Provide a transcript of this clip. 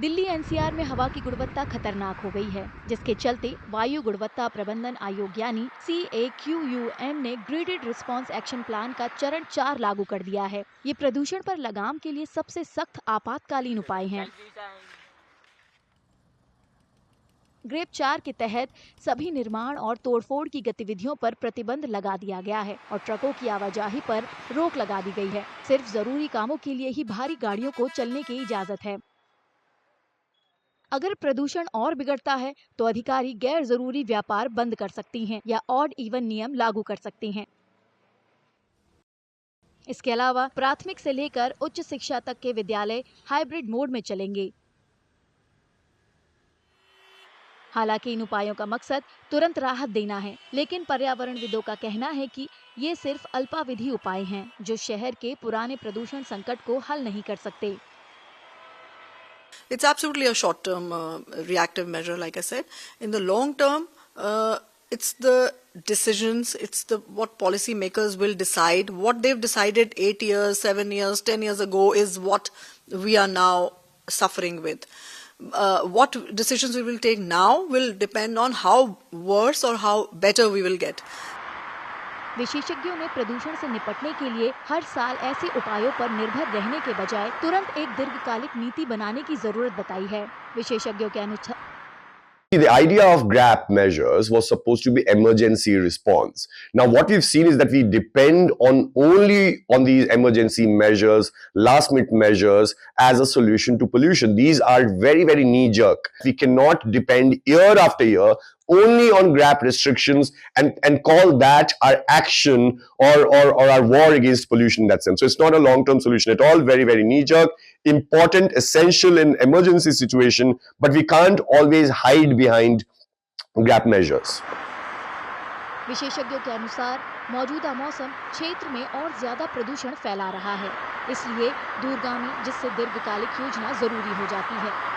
Delhi NCR में हवा की गुणवत्ता खतरनाक हो गई है, जिसके चलते वायु गुणवत्ता प्रबंधन आयोग यानी CAQUM ने ग्रेडेड रिस्पांस एक्शन प्लान का चरण 4 लागू कर दिया है। ये प्रदूषण पर लगाम के लिए सबसे सख्त आपातकालीन उपाय हैं। ग्रेप 4 के तहत सभी निर्माण और तोड़फोड़ की गतिविधियों पर प्रतिबंध लगा दिया गया है और ट्रकों की आवाजाही पर रोक लगा दी गई है। सिर्फ जरूरी कामों के लिए ही भारी गाड़ियों को चलने की इजाजत है। अगर प्रदूषण और बिगड़ता है तो अधिकारी गैर जरूरी व्यापार बंद कर सकती हैं या ऑड इवन नियम लागू कर सकती हैं। इसके अलावा प्राथमिक से लेकर उच्च शिक्षा तक के विद्यालय हाइब्रिड मोड में चलेंगे। हालांकि इन उपायों का मकसद तुरंत राहत देना है, लेकिन पर्यावरणविदों का कहना है कि ये सिर्फ अल्पावधि उपाय हैं, जो शहर के पुराने प्रदूषण संकट को हल नहीं कर सकते। It's absolutely a short-term reactive measure, like I said. In the long term, it's the decisions, it's the what policymakers will decide. What they've decided 8 years, 7 years, 10 years ago is what we are now suffering with. What decisions we will take now will depend on how worse or how better we will get. विशेषज्ञों ने प्रदूषण से निपटने के लिए हर साल ऐसे उपायों पर निर्भर रहने के बजाय तुरंत एक दीर्घकालिक नीति बनाने की जरूरत बताई है। विशेषज्ञों के अनुसार the idea of GRAP measures was supposed to be emergency response. Now, what we've seen is that we depend only on these emergency measures, last-minute measures as a solution to pollution. These are very, very knee-jerk. We cannot depend year after year only on GRAP restrictions and call that our action or our war against pollution in that sense. So it's not a long-term solution at all, very, very knee-jerk, important, essential in emergency situation, but we can't always hide behind GRAP measures. विशेषज्ञों के अनुसार मौजूदा मौसम क्षेत्र में और ज्यादा प्रदूषण फैला रहा है, इसलिए दूरगामी जिससे दीर्घकालिक योजना जरूरी हो जाती है।